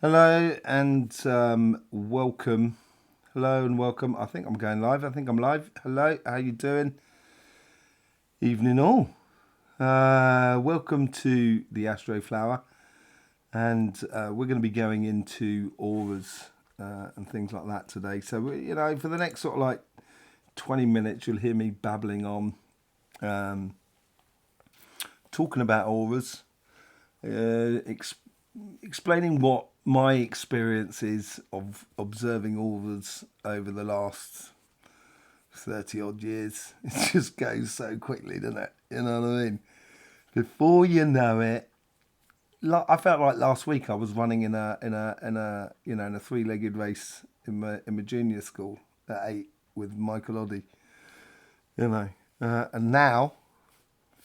Hello and welcome. Hello and welcome. I think I'm going live. I think I'm live. Hello, how you doing? Evening all. Welcome to the Astro Flower, and we're going to be going into auras and things like that today. So for the next sort of like 20 minutes, you'll hear me babbling on, talking about auras, explaining what my experience is of observing auras over the last 30 odd years. It just goes so quickly, doesn't it? You know what I mean? Before you know it, I felt like last week I was running in a three-legged race in my junior school at 8 with Michael Oddie, and now,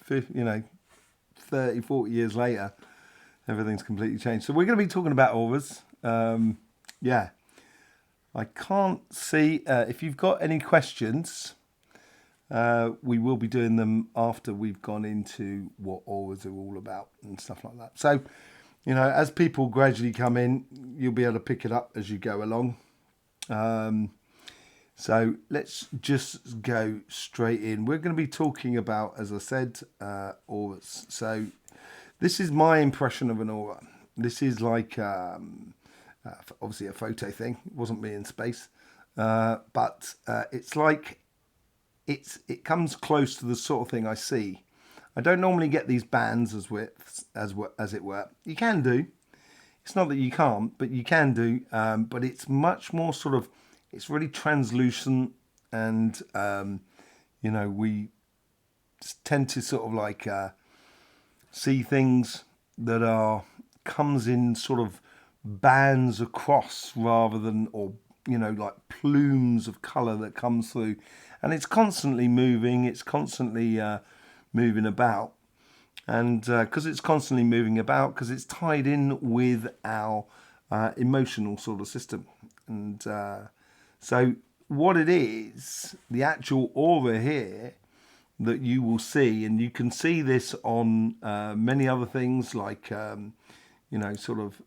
30, 40 years later, everything's completely changed. So we're going to be talking about auras. Yeah, I can't see if you've got any questions. We will be doing them after we've gone into what auras are all about and stuff like that. So, as people gradually come in, you'll be able to pick it up as you go along. So let's just go straight in. We're going to be talking about, as I said, auras. So this is my impression of an aura. This is like obviously a photo thing. It wasn't me in space, but it's like it comes close to the sort of thing I see. I don't normally get these bands as it were. You can do. It's not that you can't, but you can do. But it's much more sort of. It's really translucent, and we tend to sort of like see things that comes in sort of bands across rather than like plumes of colour that comes through, and it's constantly moving. It's constantly moving about, and because it's constantly moving about, because it's tied in with our emotional sort of system, and so what it is, the actual aura here that you will see, and you can see this on many other things like, sort of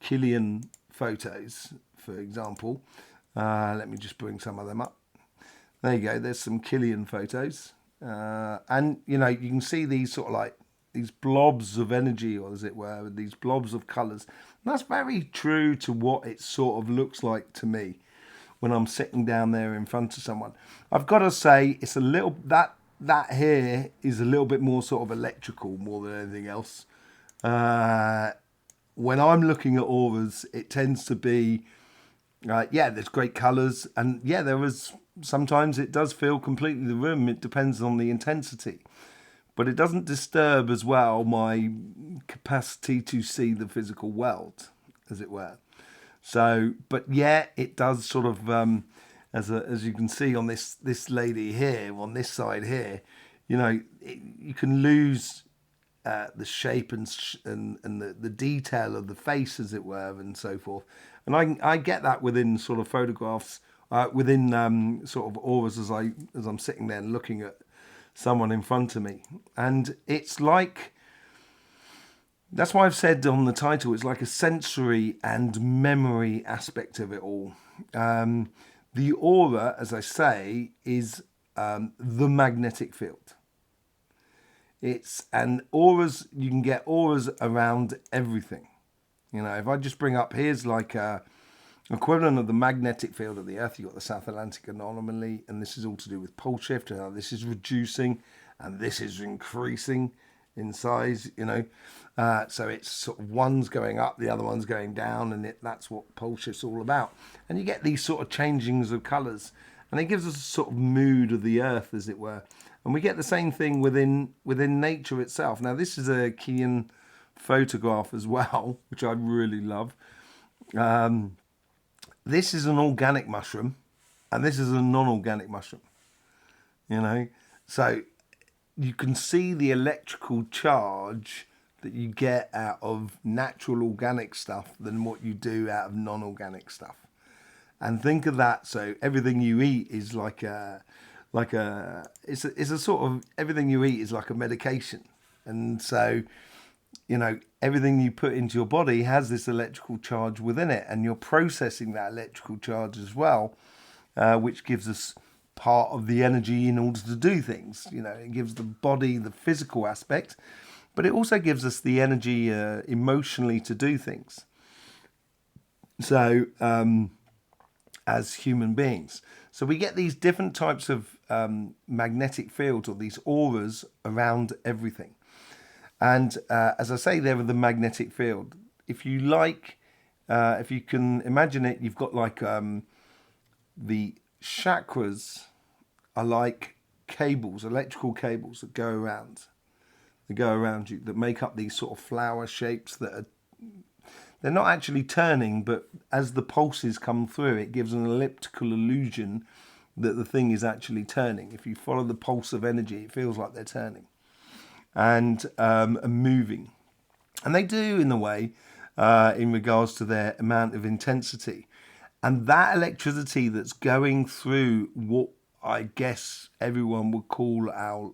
Killian photos, for example. Let me just bring some of them up. There you go. There's some Killian photos. And, you can see these sort of like these blobs of energy, or as it were, these blobs of colours. And that's very true to what it sort of looks like to me when I'm sitting down there in front of someone. I've got to say, it's a little, that here is a little bit more sort of electrical more than anything else. When I'm looking at auras, it tends to be, there's great colours, and sometimes it does fill completely the room. It depends on the intensity, but it doesn't disturb as well my capacity to see the physical world, as it were. So, but it does sort of, as you can see on this lady here, on this side here, you can lose the shape and the detail of the face, as it were, and so forth. And I get that within sort of photographs, within sort of auras as I'm sitting there and looking at someone in front of me, and it's like. That's why I've said on the title, it's like a sensory and memory aspect of it all. The aura, as I say, is the magnetic field. And auras, you can get auras around everything. If I just bring up, here's like a equivalent of the magnetic field of the Earth. You've got the South Atlantic anomaly, and this is all to do with pole shift. And this is reducing, and this is increasing in size, so it's sort of one's going up, the other one's going down, and that's what pole shift's all about. And you get these sort of changings of colours, and it gives us a sort of mood of the earth, as it were. And we get the same thing within nature itself. Now, this is a Kean photograph as well, which I really love. This is an organic mushroom, and this is a non-organic mushroom. So you can see the electrical charge that you get out of natural organic stuff than what you do out of non-organic stuff. And think of that. So everything you eat is it's a sort of, everything you eat is like a medication. And so everything you put into your body has this electrical charge within it, and you're processing that electrical charge as well, which gives us part of the energy in order to do things. It gives the body the physical aspect, but it also gives us the energy emotionally to do things. So, as human beings. So we get these different types of magnetic fields, or these auras around everything. And as I say, they're the magnetic field. If you can imagine it, you've got like the chakras are like cables, electrical cables that go around. They go around you, that make up these sort of flower shapes they're not actually turning, but as the pulses come through, it gives an elliptical illusion that the thing is actually turning. If you follow the pulse of energy, it feels like they're turning and moving. And they do, in a way, in regards to their amount of intensity. And that electricity that's going through what I guess everyone would call our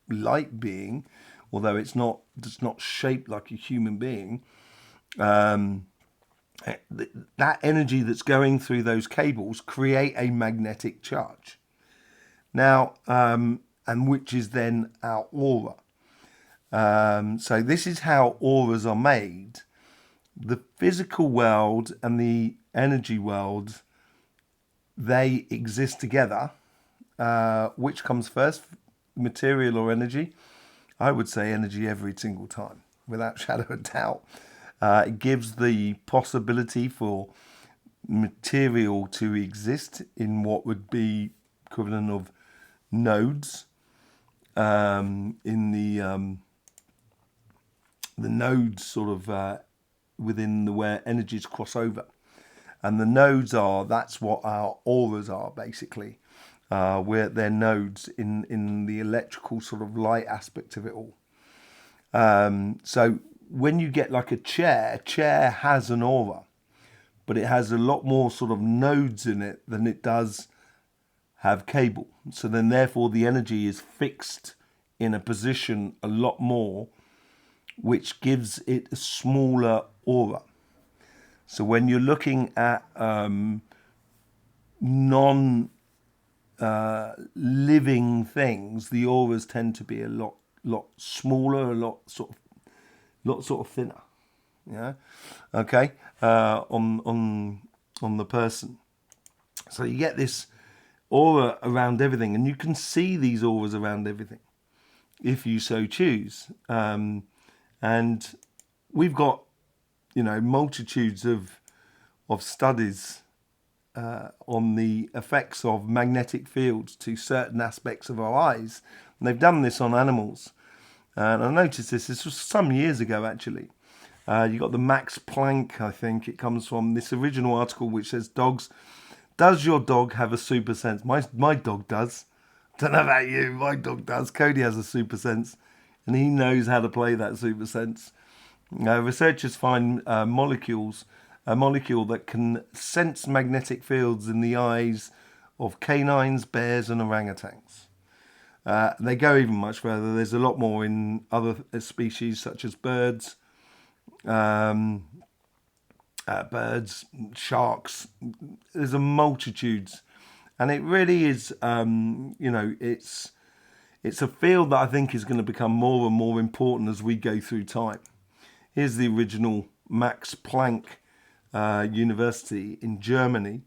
light being, although it's not shaped like a human being, that energy that's going through those cables create a magnetic charge. Now, and which is then our aura. So this is how auras are made. The physical world and the energy world, they exist together. Which comes first, material or energy? I would say energy every single time, without shadow of doubt. It gives the possibility for material to exist in what would be equivalent of nodes in the nodes sort of within where energies cross over. And the nodes that's what our auras are, basically. They're nodes in the electrical sort of light aspect of it all. So when you get like a chair has an aura, but it has a lot more sort of nodes in it than it does have cable. So then therefore the energy is fixed in a position a lot more, which gives it a smaller aura. So when you're looking at non-living things, the auras tend to be a lot smaller, a lot sort of thinner. Yeah. Okay. On the person. So you get this aura around everything, and you can see these auras around everything if you so choose. And we've got, multitudes of studies on the effects of magnetic fields to certain aspects of our eyes. And they've done this on animals. And I noticed this was some years ago, actually. You got the Max Planck, I think it comes from, this original article which says, does your dog have a super sense? My dog does. Don't know about you, my dog does. Cody has a super sense, and he knows how to play that super sense. Researchers find a molecule that can sense magnetic fields in the eyes of canines, bears, and orangutans. They go even much further. There's a lot more in other species such as birds, sharks. There's a multitudes, and it really is. It's a field that I think is going to become more and more important as we go through time. Here's the original Max Planck University in Germany,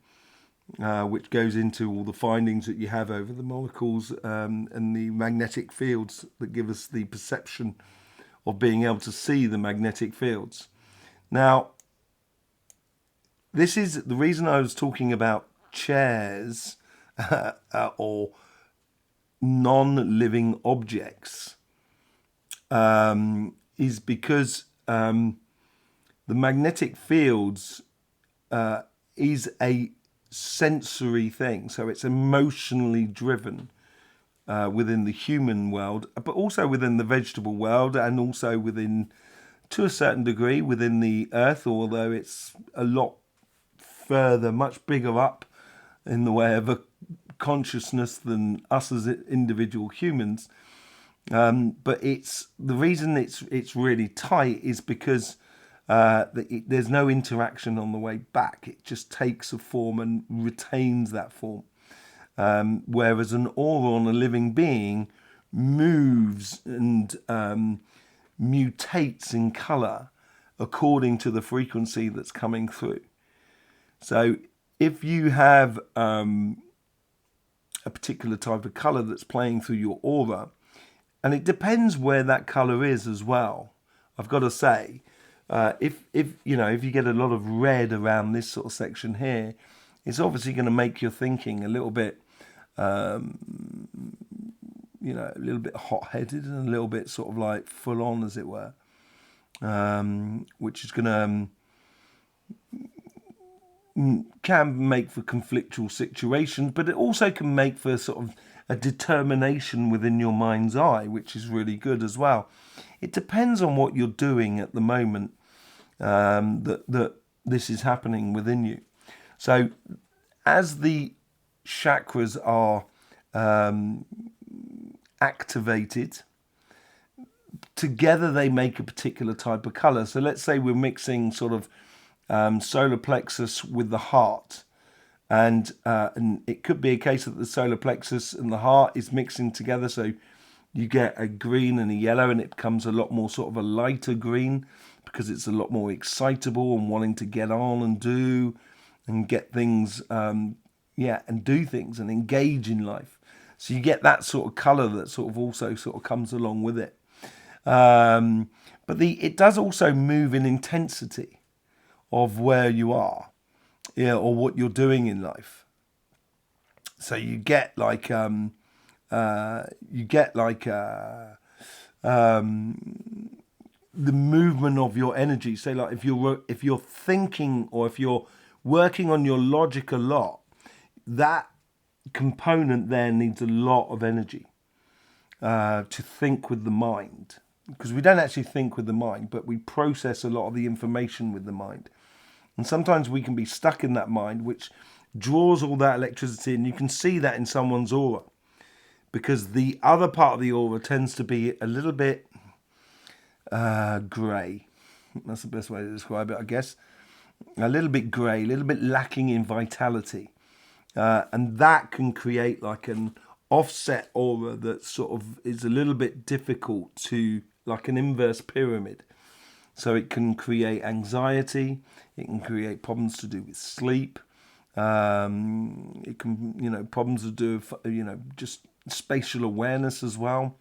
which goes into all the findings that you have over the molecules and the magnetic fields that give us the perception of being able to see the magnetic fields. Now, this is the reason I was talking about chairs or non-living objects is because the magnetic fields is a sensory thing, so it's emotionally driven within the human world, but also within the vegetable world, and also within, to a certain degree, within the earth, although it's a lot further, much bigger up in the way of a consciousness than us as individual humans. But it's the reason it's really tight is because there's no interaction on the way back. It just takes a form and retains that form. Whereas an aura on a living being moves and mutates in colour according to the frequency that's coming through. So if you have a particular type of colour that's playing through your aura, and it depends where that colour is as well. I've got to say, if you get a lot of red around this sort of section here, it's obviously going to make your thinking a little bit, a little bit hot-headed and a little bit sort of like full on, as it were, which is going to can make for conflictual situations, but it also can make for sort of a determination within your mind's eye, which is really good as well. It depends on what you're doing at the moment that this is happening within you. So as the chakras are activated, together they make a particular type of color. So let's say we're mixing sort of solar plexus with the heart. And it could be a case that the solar plexus and the heart is mixing together. So you get a green and a yellow, and it becomes a lot more sort of a lighter green because it's a lot more excitable and wanting to get on and do and get things, and do things and engage in life. So you get that sort of color that sort of also sort of comes along with it. But it does also move in intensity of where you are. Or what you're doing in life. So you get like the movement of your energy. Say like if you're thinking or if you're working on your logic a lot, that component there needs a lot of energy to think with the mind, because we don't actually think with the mind, but we process a lot of the information with the mind. And sometimes we can be stuck in that mind, which draws all that electricity, and you can see that in someone's aura, because the other part of the aura tends to be a little bit grey. That's the best way to describe it, I guess. A little bit grey, a little bit lacking in vitality. And that can create like an offset aura that sort of is a little bit difficult to, like an inverse pyramid. So it can create anxiety. It can create problems to do with sleep. It can, problems to do with, just spatial awareness as well,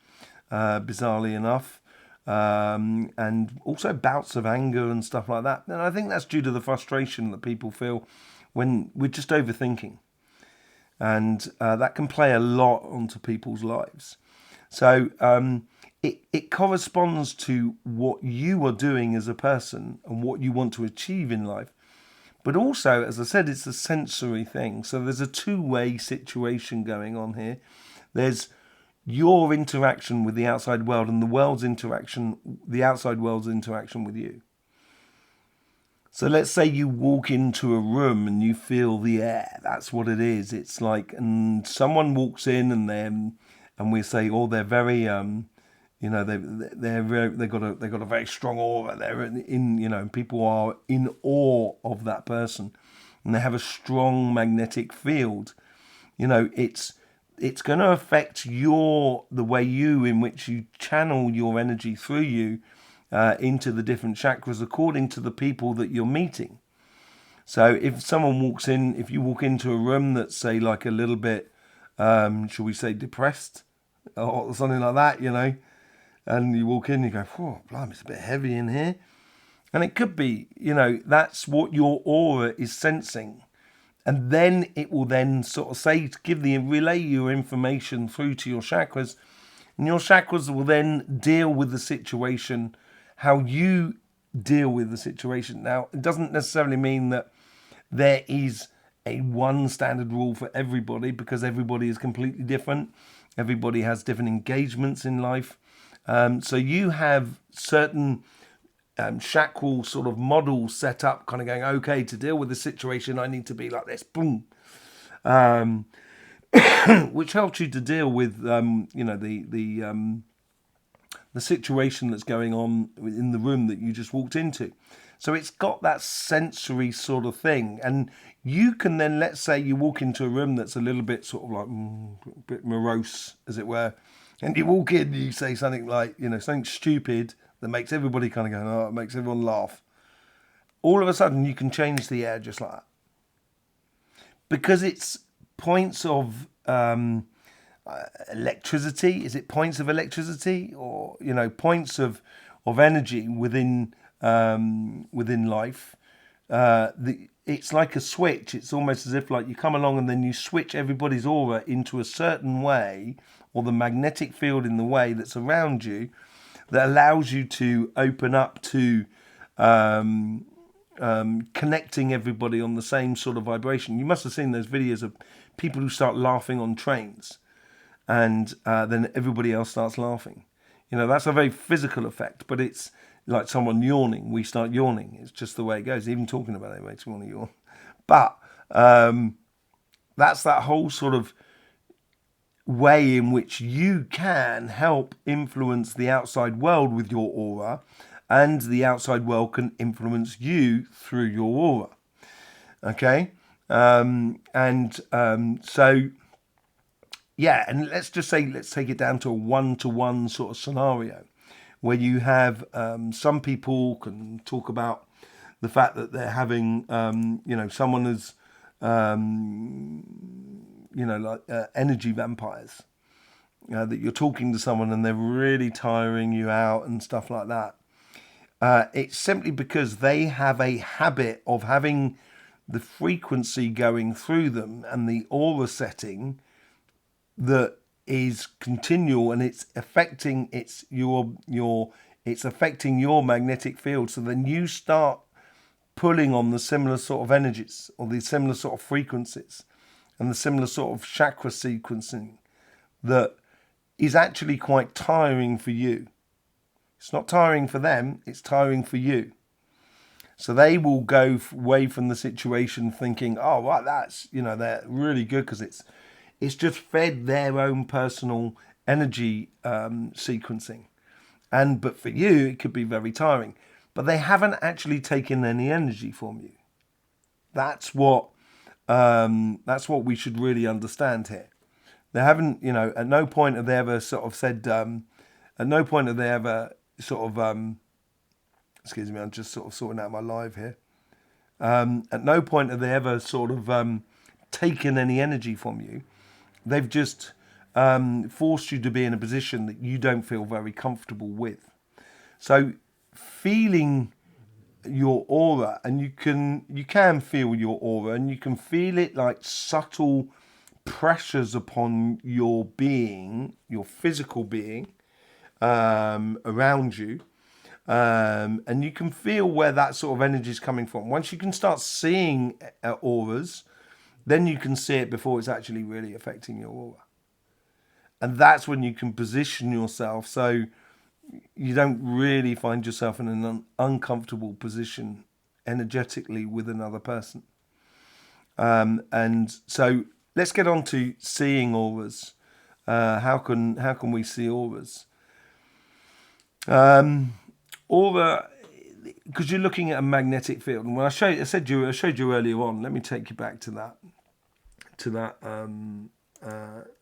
bizarrely enough. And also bouts of anger and stuff like that. And I think that's due to the frustration that people feel when we're just overthinking. And that can play a lot onto people's lives. So it corresponds to what you are doing as a person and what you want to achieve in life. But also, as I said, it's a sensory thing. So there's a two-way situation going on here. There's your interaction with the outside world and the outside world's interaction with you. So let's say you walk into a room and you feel the air. That's what it is. It's like, and someone walks in and we say, oh, they're very, they've got a very strong aura. They're in people are in awe of that person, and they have a strong magnetic field. It's going to affect the way in which you channel your energy through you into the different chakras according to the people that you're meeting. So if you walk into a room that's, say, like a little bit, shall we say, depressed or something like that, and you walk in, you go, oh, blimey, it's a bit heavy in here. And it could be, that's what your aura is sensing. And then it will then sort of relay your information through to your chakras. And your chakras will then deal with the situation, how you deal with the situation. Now, it doesn't necessarily mean that there is a one standard rule for everybody, because everybody is completely different. Everybody has different engagements in life. So you have certain chakral sort of models set up, kind of going, okay, to deal with the situation, I need to be like this, boom. Which helps you to deal with, the the situation that's going on in the room that you just walked into. So it's got that sensory sort of thing. And you can then, let's say you walk into a room that's a little bit sort of like, a bit morose, as it were. And you walk in and you say something like, something stupid that makes everybody kind of go, oh, it makes everyone laugh. All of a sudden you can change the air just like that. Because it's points of electricity. Is it points of electricity, or points of energy within life? It's like a switch. It's almost as if like you come along and then you switch everybody's aura into a certain way, or the magnetic field in the way that's around you, that allows you to open up to connecting everybody on the same sort of vibration. You must have seen those videos of people who start laughing on trains, and then everybody else starts laughing. That's a very physical effect, but it's like someone yawning. We start yawning. It's just the way it goes. Even talking about it makes me want to yawn. But that's that whole sort of way in which you can help influence the outside world with your aura, and the outside world can influence you through your aura. Okay? So, yeah, and let's take it down to a one-to-one sort of scenario, where you have some people can talk about the fact that they're having, someone is, energy vampires. That you're talking to someone and they're really tiring you out and stuff like that. It's simply because they have a habit of having the frequency going through them and the aura setting that is continual, and it's affecting it's affecting your magnetic field. So then you start pulling on the similar sort of energies, or the similar sort of frequencies, and the similar sort of chakra sequencing that is actually quite tiring for you. It's not tiring for them, it's tiring for you. So they will go away from the situation thinking, oh, right, that's, they're really good because it's just fed their own personal energy sequencing. But for you, it could be very tiring. But they haven't actually taken any energy from you. That's what we should really understand here. They haven't, at no point have they ever sort of said, at no point have they ever sort of, excuse me, I'm just sort of sorting out my live here. At no point have they ever sort of taken any energy from you. They've just forced you to be in a position that you don't feel very comfortable with. So feeling your aura, and you can feel your aura, and you can feel it like subtle pressures upon your being, your physical being, around you. And you can feel where that sort of energy is coming from. Once you can start seeing auras, then you can see it before it's actually really affecting your aura. And that's when you can position yourself so you don't really find yourself in an uncomfortable position energetically with another person. And so let's get on to seeing auras. How can we see auras? Aura, because you're looking at a magnetic field, and when I showed you earlier on. Let me take you back to that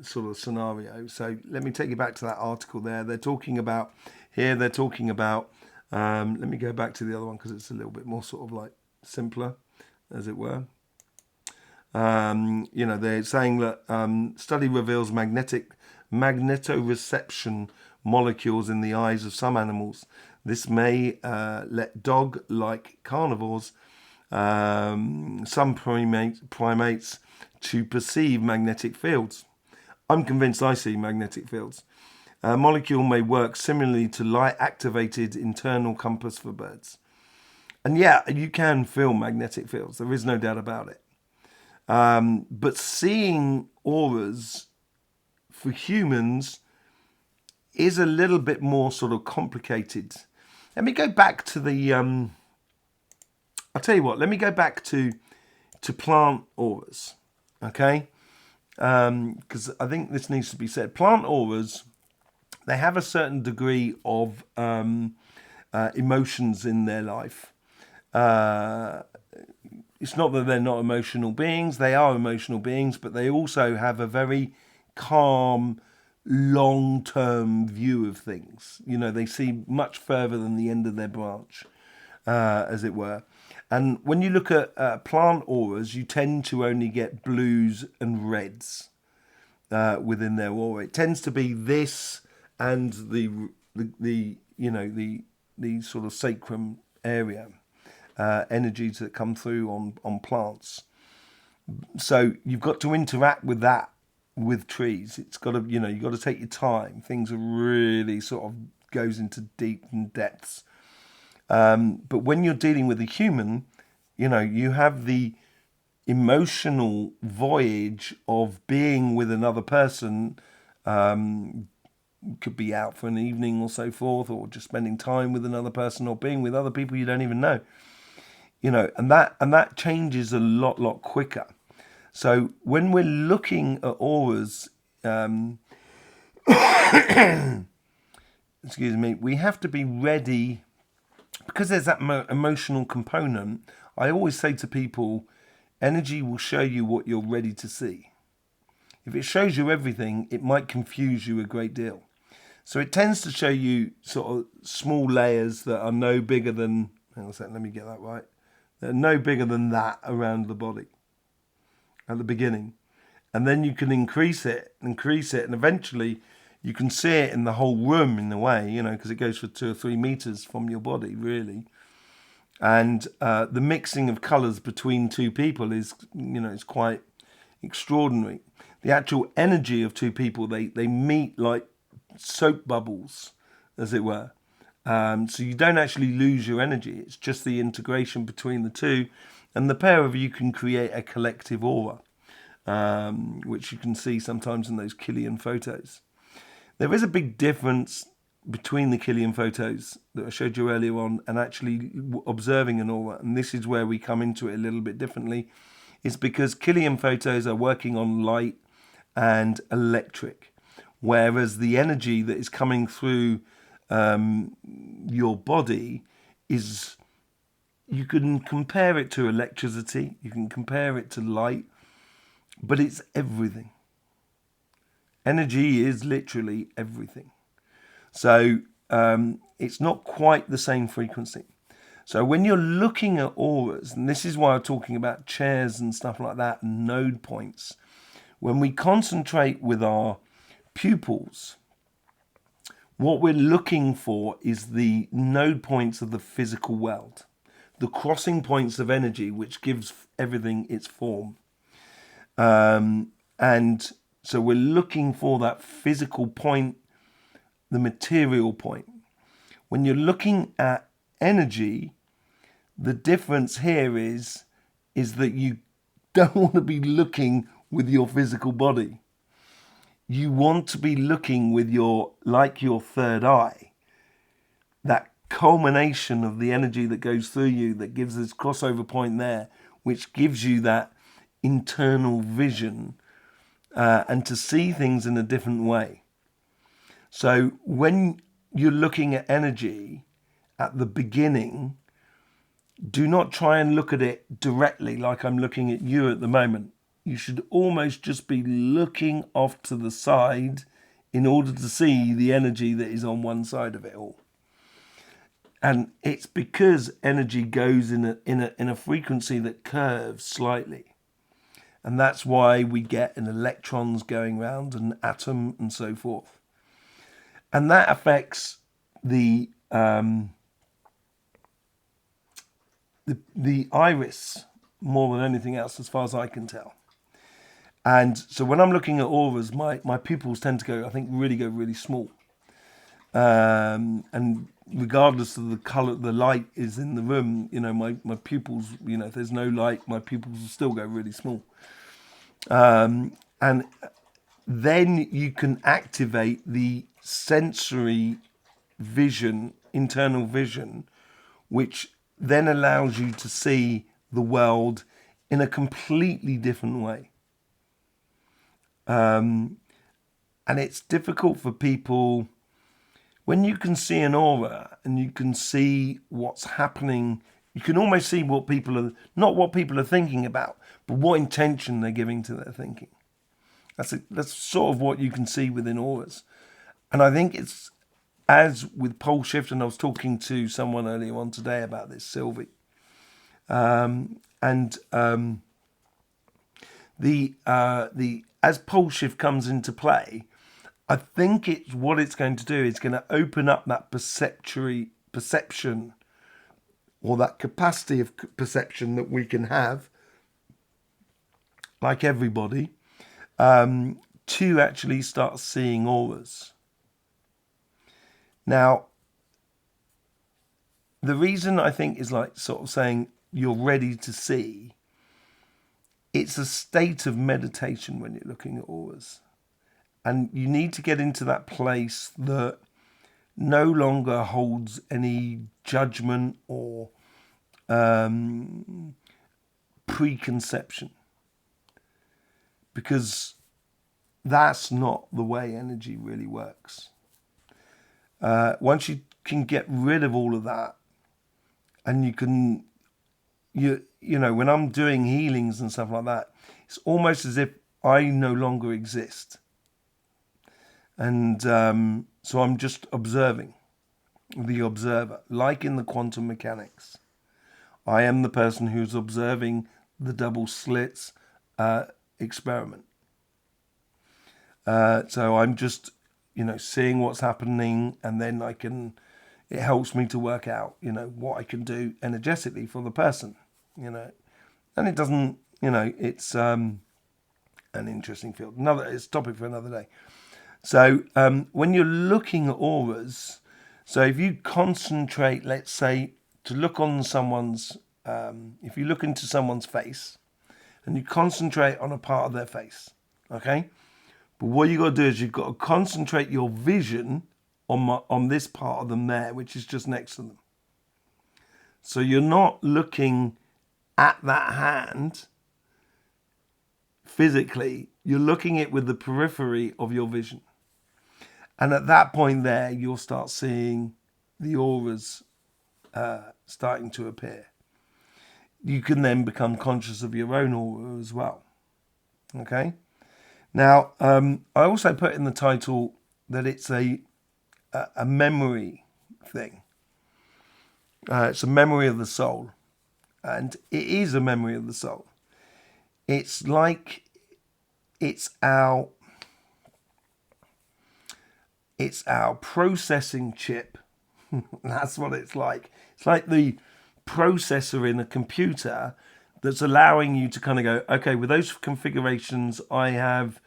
sort of scenario. So let me take you back to that article there. They're talking about. Let me go back to the other one because it's a little bit more sort of like simpler, as it were. They're saying that study reveals magnetoreception molecules in the eyes of some animals. This may let dog-like carnivores, some primates, to perceive magnetic fields. I'm convinced I see magnetic fields. A molecule may work similarly to light-activated internal compass for birds. And yeah, you can feel magnetic fields. There is no doubt about it. But seeing auras for humans is a little bit more sort of complicated. Let me go back to the... I'll tell you what. Let me go back to plant auras, okay? Because I think this needs to be said. Plant auras, they have a certain degree of emotions in their life. It's not that they're not emotional beings, they are emotional beings, but they also have a very calm, long-term view of things. You know, they see much further than the end of their branch, as it were. And when you look at plant auras, you tend to only get blues and reds within their aura. It tends to be this and the sort of sacrum area. Energies that come through on plants. So you've got to interact with that with trees. It's got to, you've got to take your time. Things are really sort of goes into deep and depths. But when you're dealing with a human, you have the emotional voyage of being with another person. Could be out for an evening or so forth, or just spending time with another person, or being with other people you don't even know. And that changes a lot quicker. So when we're looking at auras, excuse me, we have to be ready, because there's that emotional component. I always say to people, energy will show you what you're ready to see. If it shows you everything, it might confuse you a great deal. So it tends to show you sort of small layers that are no bigger than, hang on a second, let me get that right. They're no bigger than that around the body at the beginning. And then you can increase it, and eventually you can see it in the whole room in a way, because it goes for 2 or 3 meters from your body, really. And the mixing of colours between 2 people is, is quite extraordinary. The actual energy of 2 people, they meet like soap bubbles, as it were. So you don't actually lose your energy. It's just the integration between the 2. And the pair of you can create a collective aura, which you can see sometimes in those Killian photos. There is a big difference between the Killian photos that I showed you earlier on and actually observing an aura. And this is where we come into it a little bit differently. It's because Killian photos are working on light and electric, whereas the energy that is coming through your body is, you can compare it to electricity, you can compare it to light, but it's everything. Energy is literally everything. So it's not quite the same frequency. So when you're looking at auras, and this is why I'm talking about chairs and stuff like that, and node points, when we concentrate with our pupils, what we're looking for is the node points of the physical world, the crossing points of energy, which gives everything its form. And so we're looking for that physical point, the material point. When you're looking at energy, the difference here is that you don't want to be looking with your physical body. You want to be looking with your third eye, that culmination of the energy that goes through you, that gives this crossover point there, which gives you that internal vision and to see things in a different way. So when you're looking at energy at the beginning, do not try and look at it directly like I'm looking at you at the moment. You should almost just be looking off to the side in order to see the energy that is on one side of it all. And it's because energy goes in a frequency that curves slightly. And that's why we get an electrons going round, an atom, and so forth. And that affects the iris more than anything else, as far as I can tell. And so when I'm looking at auras, my pupils tend to go really small. And regardless of the color, the light is in the room, my pupils, if there's no light, my pupils will still go really small. And then you can activate the sensory vision, internal vision, which then allows you to see the world in a completely different way. And it's difficult for people when you can see an aura and you can see what's happening, you can almost see what people are, not what people are thinking about, but what intention they're giving to their thinking. That's sort of what you can see within auras. And I think it's, as with pole shift, and I was talking to someone earlier on today about this, Sylvie, the as pole shift comes into play, I think what it's going to do is going to open up that perception, or that capacity of perception that we can have, like everybody, to actually start seeing auras. Now, the reason I think is like sort of saying you're ready to see, it's a state of meditation when you're looking at auras. And you need to get into that place that no longer holds any judgment or preconception. Because that's not the way energy really works. Once you can get rid of all of that, and you know, when I'm doing healings and stuff like that, it's almost as if I no longer exist. And so I'm just observing, the observer, like in the quantum mechanics. I am the person who's observing the double slits experiment. So I'm just, you know, seeing what's happening, and then it helps me to work out, you know, what I can do energetically for the person, you know. And it doesn't, you know, it's an interesting field. It's a topic for another day. So when you're looking at auras, so if you concentrate, let's say, to look on someone's, if you look into someone's face and you concentrate on a part of their face, okay? But what you've got to do is you've got to concentrate your vision on this part of them there, which is just next to them. So you're not looking at that hand physically, you're looking at it with the periphery of your vision. And at that point there, you'll start seeing the auras starting to appear. You can then become conscious of your own aura as well. Okay? Now, I also put in the title that it's a memory thing. It's a memory of the soul. And it is a memory of the soul. It's like it's our processing chip. That's what it's like. It's like the processor in a computer that's allowing you to kind of go, okay, with those configurations, I have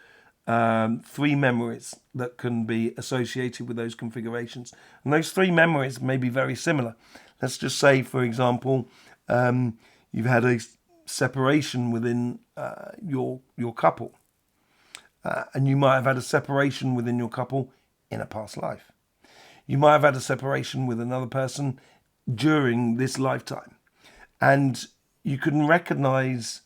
3 memories that can be associated with those configurations. And those 3 memories may be very similar. Let's just say, for example, you've had a separation within your couple. And you might have had a separation within your couple in a past life. You might have had a separation with another person during this lifetime. And you can recognize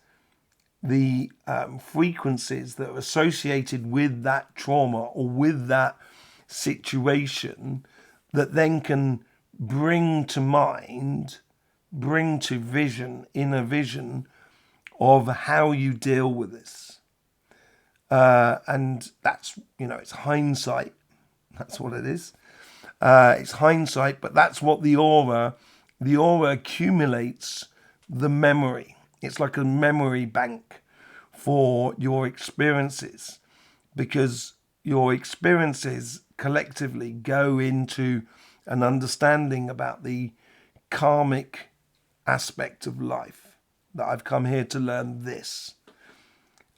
the frequencies that are associated with that trauma or with that situation that then can bring to mind, bring to vision, inner vision of how you deal with this. And that's, you know, it's hindsight. That's what it is. It's hindsight, but that's what the aura accumulates the memory. It's like a memory bank for your experiences, because your experiences collectively go into an understanding about the karmic aspect of life, that I've come here to learn this.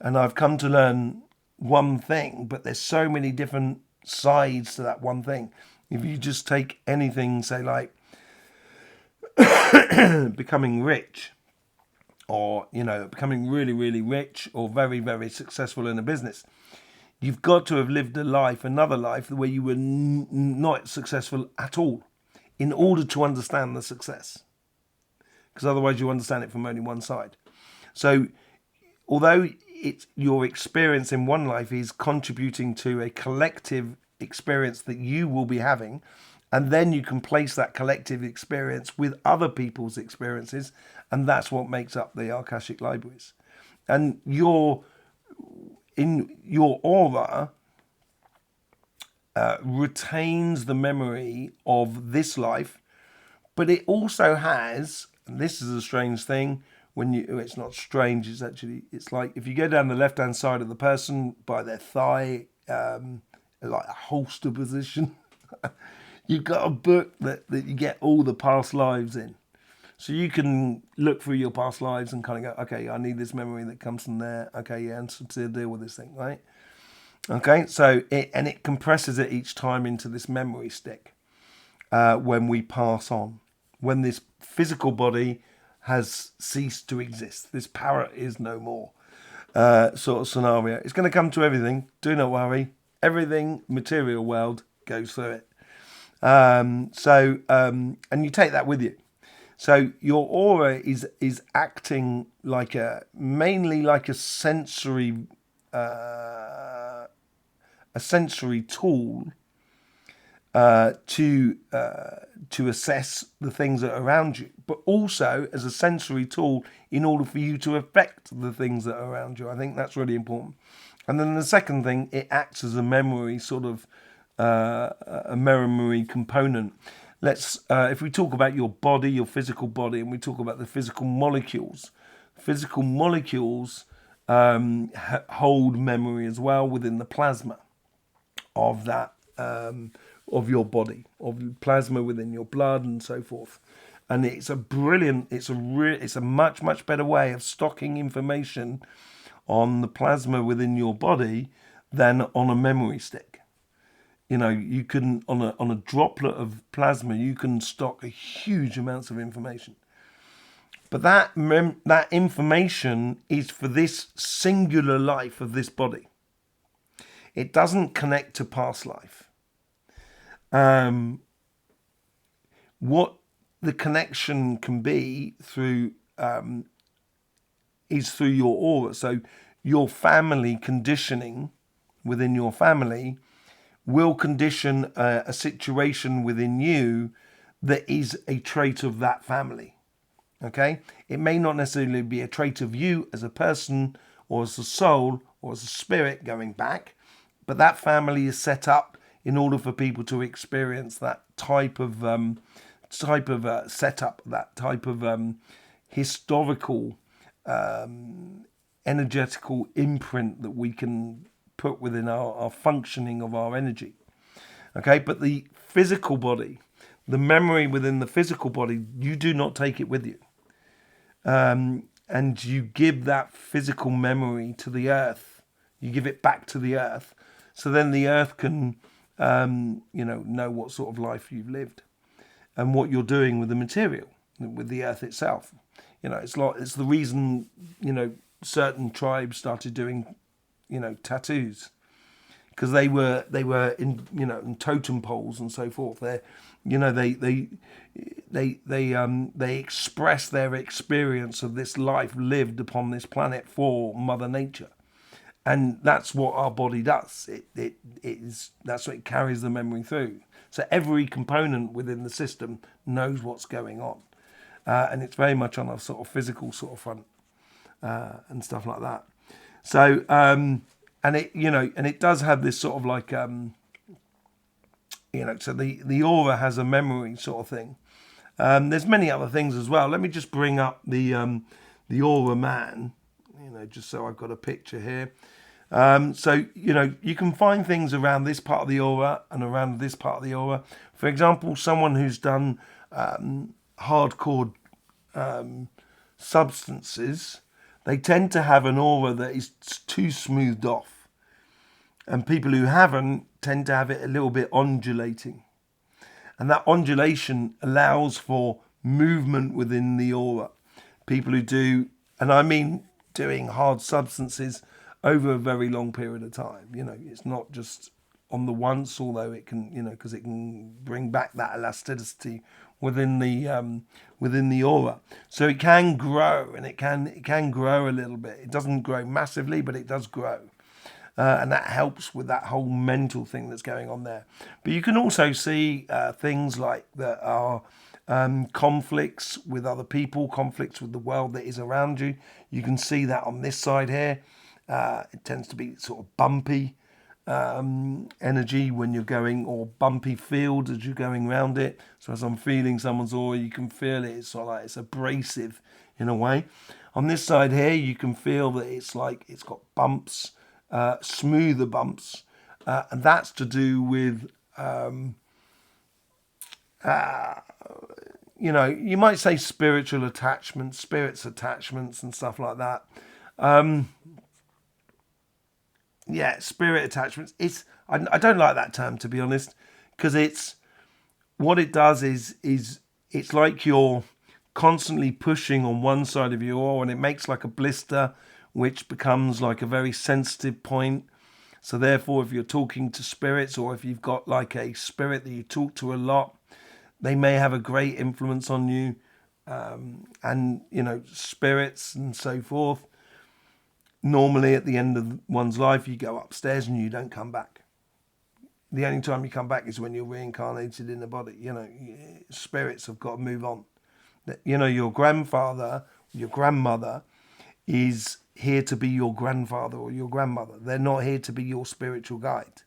And I've come to learn one thing, but there's so many different sides to that one thing. If you just take anything, say like becoming rich, or, you know, becoming really, really rich, or very, very successful in a business, you've got to have lived another life where you were not successful at all in order to understand the success. Because otherwise you understand it from only one side. So although it's your experience in one life is contributing to a collective experience that you will be having, and then you can place that collective experience with other people's experiences, and that's what makes up the Akashic libraries. And in your aura retains the memory of this life, but it also has, and this is a strange thing, it's not strange, it's like if you go down the left hand side of the person by their thigh, like a holster position, you've got a book that you get all the past lives in. So you can look through your past lives and kind of go, okay, I need this memory that comes from there. Okay, yeah, and to deal with this thing, right? Okay, so it compresses it each time into this memory stick when we pass on. When this physical body has ceased to exist, this parrot is no more, sort of scenario. It's going to come to everything. Do not worry. Everything material world goes through it. And you take that with you. So your aura is acting mainly like a sensory tool to assess the things that are around you, but also as a sensory tool in order for you to affect the things that are around you. I think that's really important. And then the second thing, it acts as a memory a memory component. If we talk about your body, your physical body, and we talk about the physical molecules hold memory as well within the plasma of that of your body, of plasma within your blood and so forth. And it's a much better way of stocking information on the plasma within your body than on a memory stick. You can on a droplet of plasma, you can stock a huge amounts of information. But that information is for this singular life of this body. It doesn't connect to past life. What the connection can be through is through your aura. So your family conditioning within your family will condition a situation within you that is a trait of that family. Okay? It may not necessarily be a trait of you as a person or as a soul or as a spirit going back, but that family is set up in order for people to experience that type of setup, that type of historical, energetical imprint that we can put within our functioning of our energy. Okay, but the physical body, the memory within the physical body, you do not take it with you. And you give that physical memory to the earth. You give it back to the earth. So then the earth can, know what sort of life you've lived and what you're doing with the material, with the earth itself. It's the reason, certain tribes started doing, tattoos, because they were in totem poles and so forth. They express their experience of this life lived upon this planet for Mother Nature, and that's what our body does. That's what it carries the memory through. So every component within the system knows what's going on, and it's very much on a sort of physical sort of front and stuff like that. So and it does have this sort of like so the aura has a memory sort of thing. There's many other things as well. Let me just bring up the aura man, just so I've got a picture here. So you can find things around this part of the aura and around this part of the aura. For example, someone who's done hardcore substances, they tend to have an aura that is too smoothed off. And people who haven't tend to have it a little bit undulating. And that undulation allows for movement within the aura. People who do, and I mean doing hard substances over a very long period of time. It's not just on the once, although it can, because it can bring back that elasticity within the aura. So it can grow, and it can grow a little bit. It doesn't grow massively, but it does grow. and that helps with that whole mental thing that's going on there. But you can also see things like that are conflicts with other people, conflicts with the world that is around you. You can see that on this side here. It tends to be sort of bumpy energy when you're going, or bumpy field as you're going around it. So as I'm feeling someone's aura, you can feel it. It's sort of like it's abrasive in a way. On this side here, you can feel that it's like it's got bumps, smoother bumps, and that's to do with you know, you might say spiritual attachments, spirits attachments and stuff like that. Yeah, spirit attachments. I don't like that term, to be honest, because it's what it does is it's like you're constantly pushing on one side of your aura, and it makes like a blister, which becomes like a very sensitive point. So therefore, if you're talking to spirits, or if you've got like a spirit that you talk to a lot, they may have a great influence on you. And you know, spirits and so forth, normally at the end of one's life, you go upstairs and you don't come back. The only time you come back is when you're reincarnated in the body. You know, spirits have got to move on. You know, your grandfather, your grandmother is here to be your grandfather or your grandmother. They're not here to be your spiritual guide.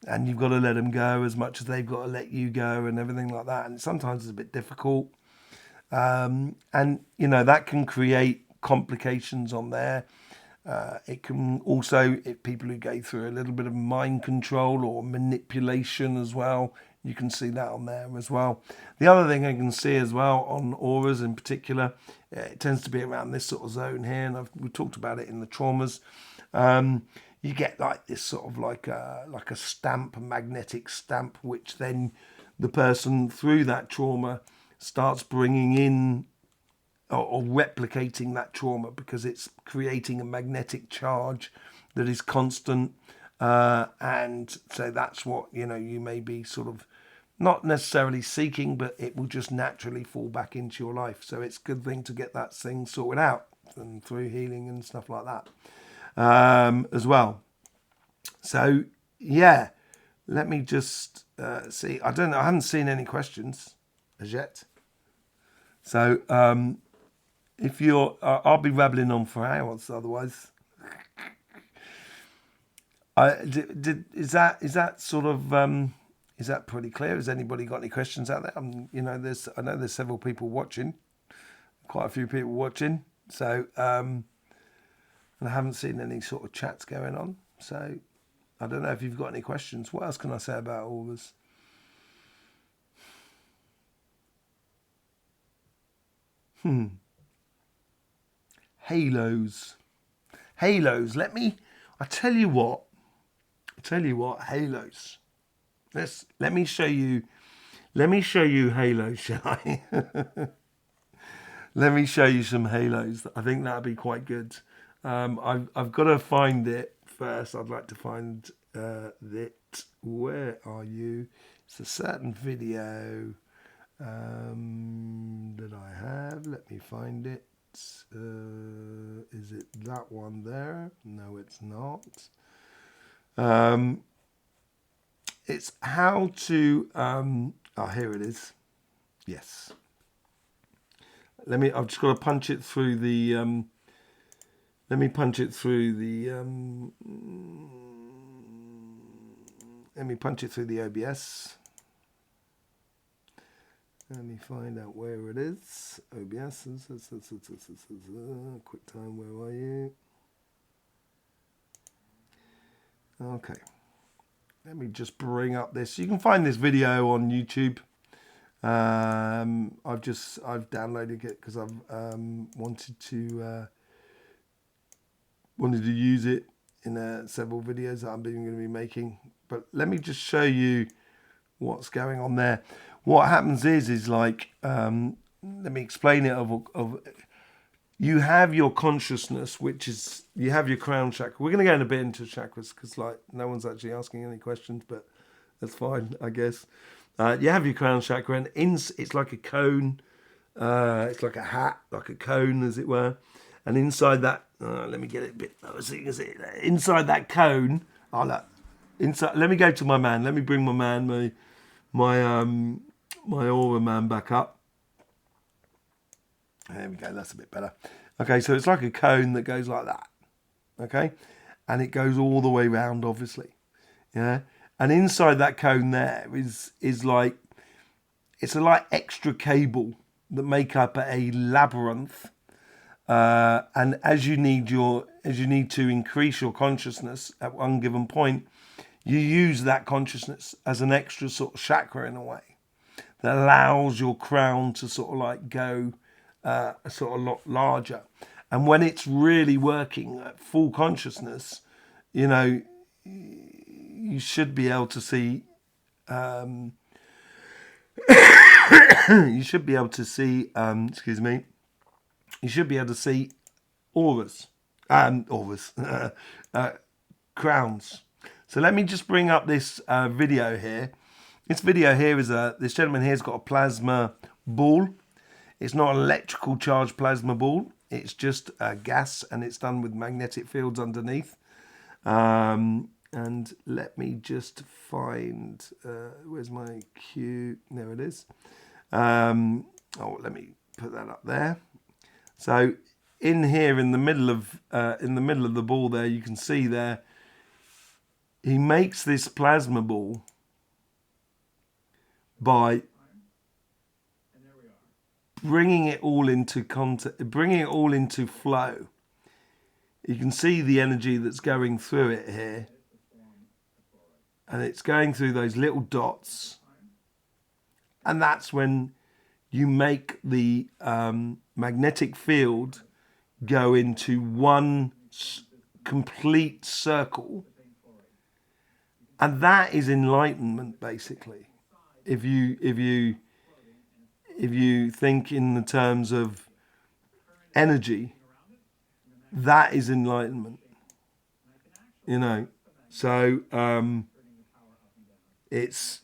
And you've got to let them go as much as they've got to let you go and everything like that. And sometimes it's a bit difficult. And, you know, that can create complications on there. It can also, if people who go through a little bit of mind control or manipulation as well, you can see that on there as well. The other thing I can see as well on auras in particular, it tends to be around this sort of zone here, and we talked about it in the traumas. You get like this sort of like a stamp, a magnetic stamp, which then the person through that trauma starts bringing in or replicating that trauma, because it's creating a magnetic charge that is constant. And so that's what, you know, you may be sort of not necessarily seeking, but it will just naturally fall back into your life. So it's a good thing to get that thing sorted out, and through healing and stuff like that as well. So yeah, let me just see. I haven't seen any questions as yet. So if you're, I'll be rabbling on for hours otherwise. Is that sort of is that pretty clear? Has anybody got any questions out there? You know, I know there's several people watching, quite a few people watching. So and I haven't seen any sort of chats going on. So I don't know if you've got any questions. What else can I say about all this? Halos. I tell you what, halos. Let me show you halos, shall I? Let me show you some halos. I think that'd be quite good. I've got to find it first. I'd like to find it. Where are you? It's a certain video that I have. Let me find it. Is it that one there? No, it's not. It's how to. Here it is. Yes. I've just got to punch it through the. Let me punch it through the. Let me punch it through the OBS. Let me find out where it is. OBS. QuickTime, where are you? Okay. Let me just bring up this. You can find this video on YouTube. I've downloaded it because I've wanted to use it in several videos that I'm going to be making. But let me just show you what's going on there. What happens is like, let me explain it. You have your consciousness, which is, you have your crown chakra. We're going to go in a bit into chakras because like no one's actually asking any questions, but that's fine, I guess. You have your crown chakra, and it's like a cone. It's like a hat, like a cone, as it were. And inside that Let me get it a bit lower so you can see it there. Inside that cone. Oh, look. Inside. Let me go to my man. Let me bring my man, my aura man back up. There we go. That's a bit better. Okay, so it's like a cone that goes like that. Okay, and it goes all the way round, obviously. Yeah, and inside that cone there is like, it's a like extra cable that make up a labyrinth. And as you need to increase your consciousness at one given point, you use that consciousness as an extra sort of chakra in a way that allows your crown to sort of like go sort of a lot larger. And when it's really working at full consciousness, you know, you should be able to see. You should be able to see. Excuse me. You should be able to see auras, crowns. So let me just bring up this video here. This video here is this gentleman here's got a plasma ball. It's not an electrical charged plasma ball. It's just gas, and it's done with magnetic fields underneath. And let me just find, where's my cue? There it is. Let me put that up there. So in here, in the middle of the ball there, you can see there, he makes this plasma ball by bringing it all into flow. You can see the energy that's going through it here, and it's going through those little dots, and that's when you make the magnetic field go into one complete circle, and that is enlightenment, basically. If you think in the terms of energy, that is enlightenment. You know, so it's,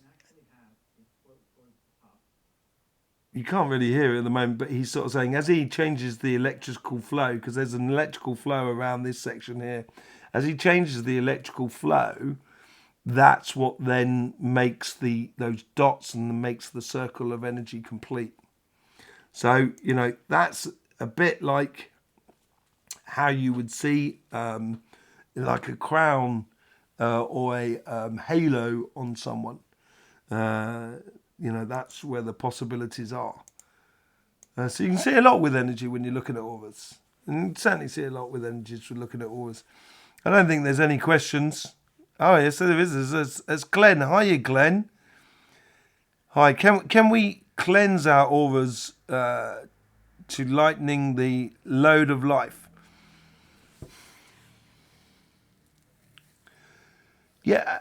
you can't really hear it at the moment, but he's sort of saying as he changes the electrical flow, because there's an electrical flow around this section here, as he changes the electrical flow, that's what then makes those dots and makes the circle of energy complete. So, you know, that's a bit like how you would see like a crown or a halo on someone. You know, that's where the possibilities are. So you can see a lot with energy when you're looking at auras. And you certainly see a lot with energy when looking at auras. I don't think there's any questions. Oh, yes, there is. There's Glenn. Hiya, Glenn. Hi, can we cleanse our auras to lightening the load of life? Yeah,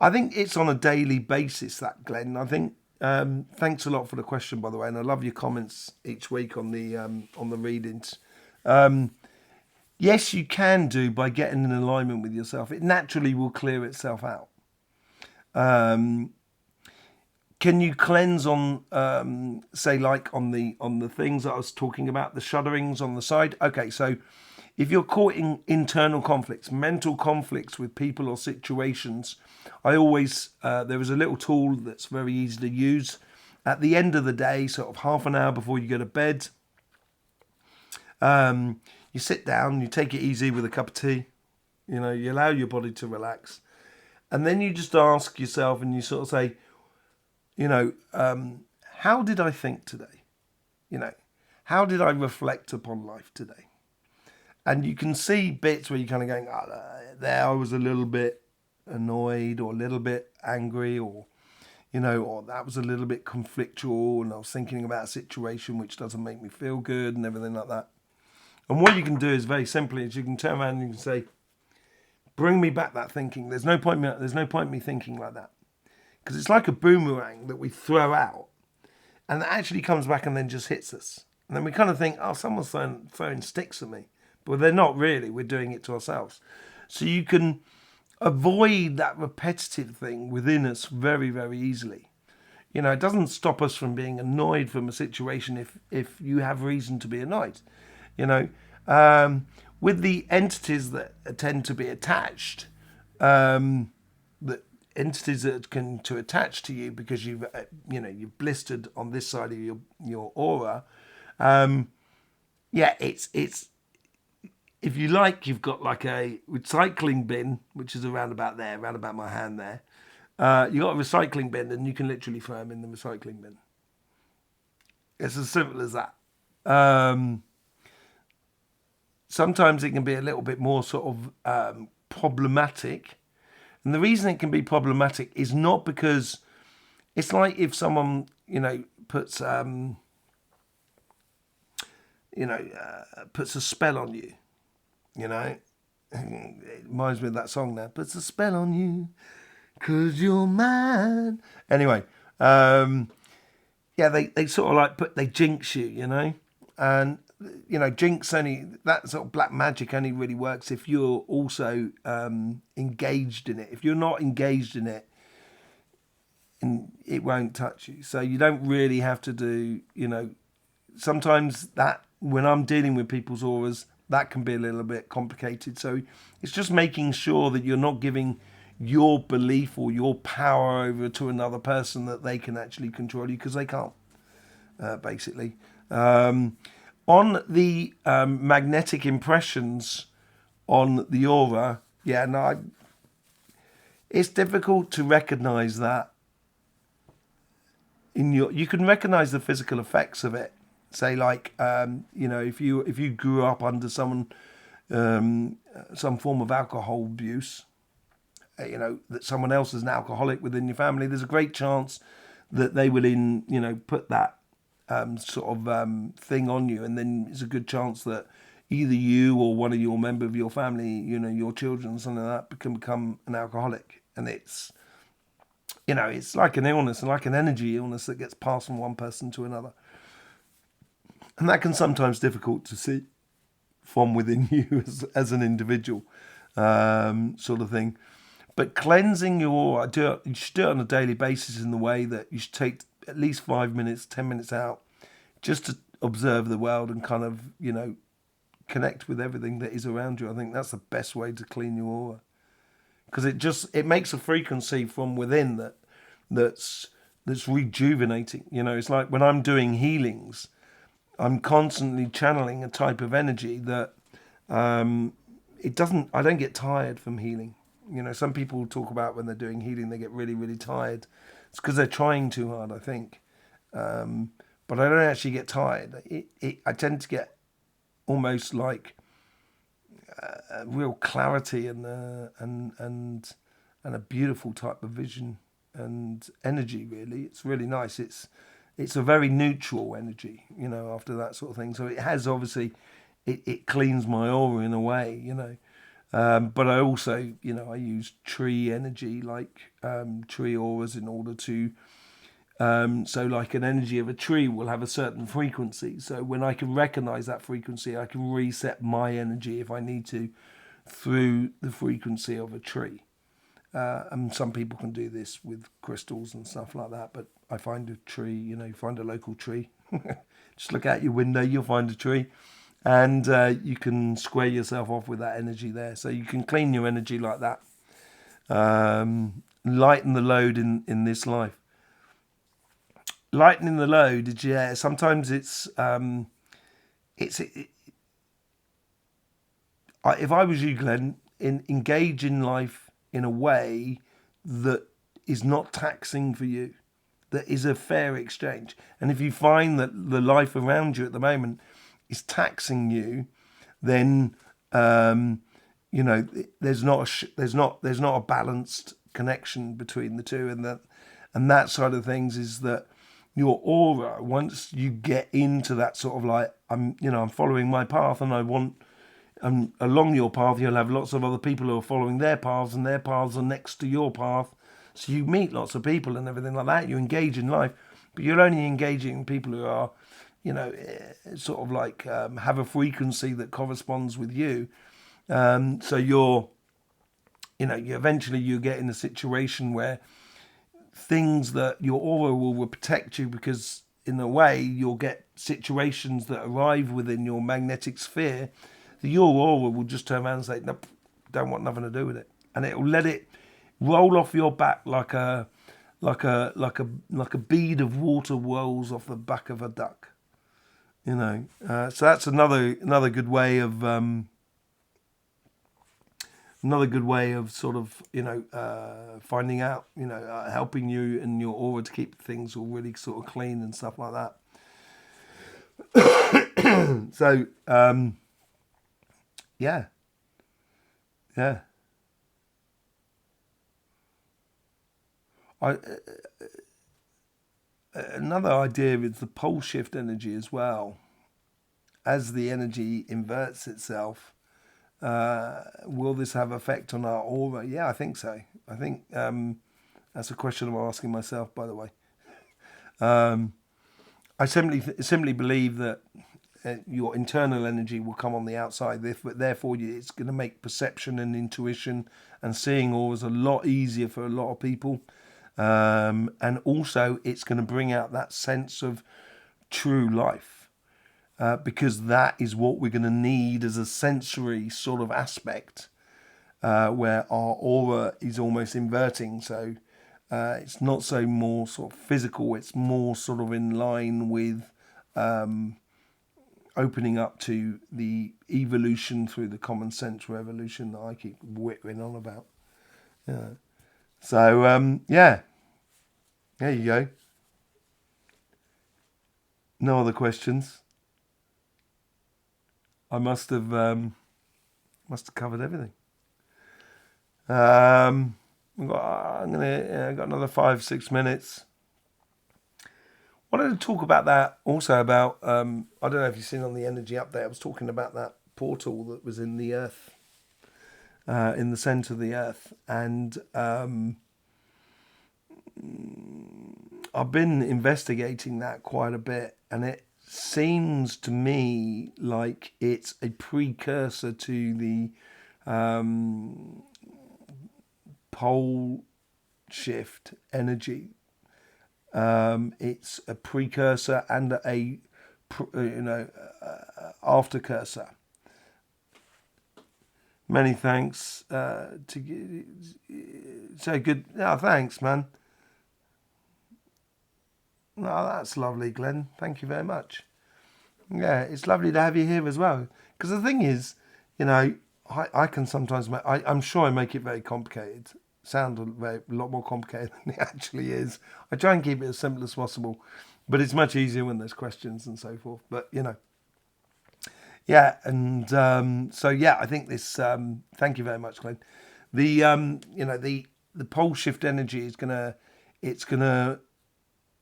I think it's on a daily basis, that, Glenn. I think, thanks a lot for the question, by the way, and I love your comments each week on the readings. Yes, you can do by getting in alignment with yourself. It naturally will clear itself out. Can you cleanse on, say, like on the things that I was talking about, the shudderings on the side? Okay, so if you're caught in internal conflicts, mental conflicts with people or situations, I always, there is a little tool that's very easy to use. At the end of the day, sort of half an hour before you go to bed, you sit down, you take it easy with a cup of tea, you know, you allow your body to relax. And then you just ask yourself and you sort of say, you know, how did I think today? You know, how did I reflect upon life today? And you can see bits where you're kind of going, there I was a little bit annoyed or a little bit angry, or, you know, or that was a little bit conflictual, and I was thinking about a situation which doesn't make me feel good and everything like that. And what you can do is very simply is you can turn around and you can say, bring me back that thinking. There's no point in me thinking like that. Because it's like a boomerang that we throw out, and that actually comes back and then just hits us. And then we kind of think, oh, someone's throwing sticks at me. But they're not really. We're doing it to ourselves. So you can avoid that repetitive thing within us very, very easily. You know, it doesn't stop us from being annoyed from a situation if you have reason to be annoyed. You know, With the entities that tend to be attached, the entities that can to attach to you because you've blistered on this side of your aura. Yeah, it's if you like, you've got like a recycling bin, which is around about there, around about my hand there. You got a recycling bin, and you can literally throw them in the recycling bin. It's as simple as that. Um, Sometimes it can be a little bit more sort of problematic, and the reason it can be problematic is not because it's like if someone puts puts a spell on you. It reminds me of that song now. Puts a spell on you, 'cause you're mine. Anyway, yeah, they sort of like they jinx you, and jinx only that sort of black magic only really works if you're also engaged in it. If you're not engaged in it, and it won't touch you. So you don't really have to do, sometimes that when I'm dealing with people's auras, that can be a little bit complicated. So it's just making sure that you're not giving your belief or your power over to another person that they can actually control you, because they can't, basically. On the magnetic impressions on the aura, yeah, no, it's difficult to recognize that you can recognize the physical effects of it. Say like if you grew up under someone some form of alcohol abuse, that someone else is an alcoholic within your family, there's a great chance that they will put that sort of thing on you, and then there's a good chance that either you or one of your member of your family, your children, something like that, can become an alcoholic. And it's like an illness, and like an energy illness that gets passed from one person to another. And that can sometimes be difficult to see from within you as an individual, sort of thing. But cleansing your aura, you should do it on a daily basis in the way that you should take at least 5 minutes, 10 minutes out just to observe the world and kind of, connect with everything that is around you. I think that's the best way to clean your aura, because it makes a frequency from within that's rejuvenating. It's like when I'm doing healings, I'm constantly channeling a type of energy that I don't get tired from healing. Some people talk about when they're doing healing, they get really, really tired. It's because they're trying too hard, I think. But I don't actually get tired. I tend to get almost like a real clarity and a beautiful type of vision and energy. Really, it's really nice. It's a very neutral energy, after that sort of thing. So it has obviously, it cleans my aura in a way, but I also, I use tree energy, like tree auras, in order to, so like an energy of a tree will have a certain frequency. So when I can recognize that frequency, I can reset my energy if I need to through the frequency of a tree. And some people can do this with crystals and stuff like that. But I find a tree, you find a local tree. Just look out your window, you'll find a tree. And you can square yourself off with that energy there. So you can clean your energy like that. Lighten the load in this life. Lightening the load, yeah, sometimes if I was you, Glenn, engage in life in a way that is not taxing for you, that is a fair exchange. And if you find that the life around you at the moment is taxing you, then there's not a balanced connection between the two, and that side of things is that your aura, once you get into that sort of like, I'm following my path, and I want. And along your path, you'll have lots of other people who are following their paths, and their paths are next to your path. So you meet lots of people and everything like that. You engage in life, but you're only engaging people who are, sort of like have a frequency that corresponds with you. So you eventually you get in a situation where things that your aura will protect you, because in a way, you'll get situations that arrive within your magnetic sphere that your aura will just turn around and say, nope, don't want nothing to do with it. And it'll let it roll off your back like a bead of water rolls off the back of a duck. So that's another good way of sort of finding out, helping you and your aura to keep things all really sort of clean and stuff like that. So yeah. Another idea is the pole shift energy as well. As the energy inverts itself, will this have effect on our aura? Yeah, I think so. I think that's a question I'm asking myself, by the way. I simply believe that your internal energy will come on the outside. Therefore, it's going to make perception and intuition and seeing auras a lot easier for a lot of people. And also, it's going to bring out that sense of true life. Because that is what we're going to need as a sensory sort of aspect, where our aura is almost inverting. So it's not so more sort of physical, it's more sort of in line with opening up to the evolution through the common sense revolution that I keep whittering on about. Yeah. So, yeah, there you go. No other questions. I must have covered everything. I've got another 5-6 minutes. Wanted to talk about that also about I don't know if you've seen on the energy update. I was talking about that portal that was in the earth, in the center of the earth, and I've been investigating that quite a bit, and it seems to me like it's a precursor to the pole shift energy. It's a precursor and a aftercursor. Many thanks to so good. Oh, thanks, man. Oh, that's lovely, Glenn. Thank you very much. Yeah, it's lovely to have you here as well. Because the thing is, I can sometimes I'm sure I make it very complicated. Sound a lot more complicated than it actually is. I try and keep it as simple as possible, but it's much easier when there's questions and so forth. But yeah, and so yeah, I think this. Thank you very much, Glenn. The the pole shift energy is gonna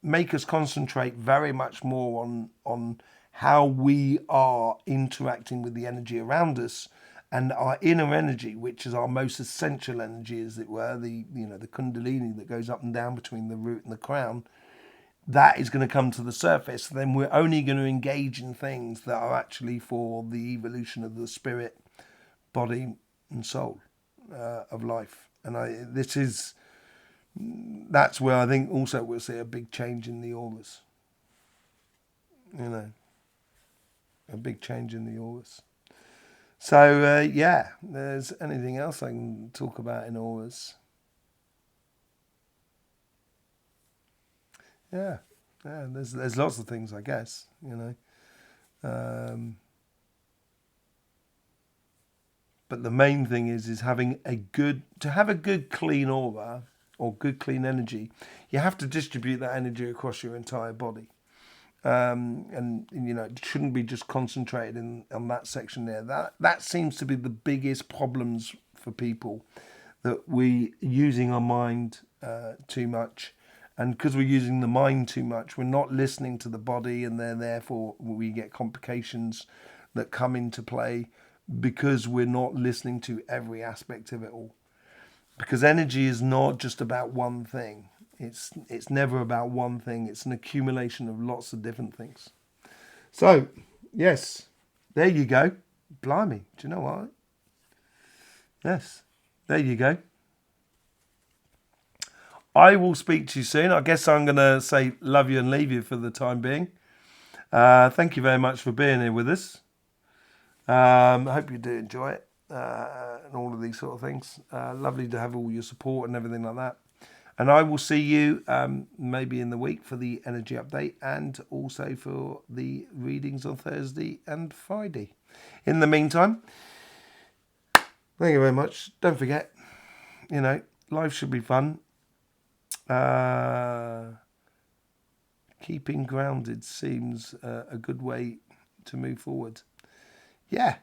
make us concentrate very much more on how we are interacting with the energy around us. And our inner energy, which is our most essential energy, as it were, the kundalini that goes up and down between the root and the crown, that is going to come to the surface. Then we're only going to engage in things that are actually for the evolution of the spirit, body, and soul of life. And that's where I think also we'll see a big change in the auras. A big change in the auras. So, yeah, there's anything else I can talk about in auras? Yeah, there's lots of things, I guess, But the main thing is having to have a good clean aura or good clean energy, you have to distribute that energy across your entire body. And it shouldn't be just concentrated on that section there. That seems to be the biggest problems for people, that we using our mind too much, and because we're using the mind too much, we're not listening to the body, and therefore we get complications that come into play because we're not listening to every aspect of it all. Because energy is not just about one thing. It's never about one thing. It's an accumulation of lots of different things. So, yes, there you go. Blimey, do you know what? Yes, there you go. I will speak to you soon. I guess I'm going to say love you and leave you for the time being. Thank you very much for being here with us. I hope you do enjoy it and all of these sort of things. Lovely to have all your support and everything like that. And I will see you maybe in the week for the energy update and also for the readings on Thursday and Friday. In the meantime, thank you very much. Don't forget, life should be fun. Keeping grounded seems a good way to move forward. Yeah,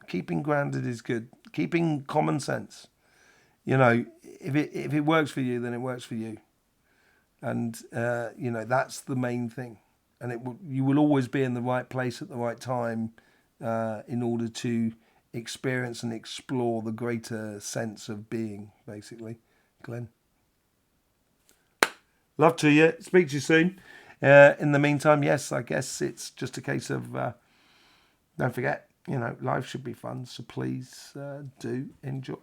keeping grounded is good. Keeping common sense. If it works for you, then it works for you. And, that's the main thing. And you will always be in the right place at the right time in order to experience and explore the greater sense of being, basically. Glenn. Love to you. Speak to you soon. In the meantime, yes, I guess it's just a case of don't forget, life should be fun. So please do enjoy.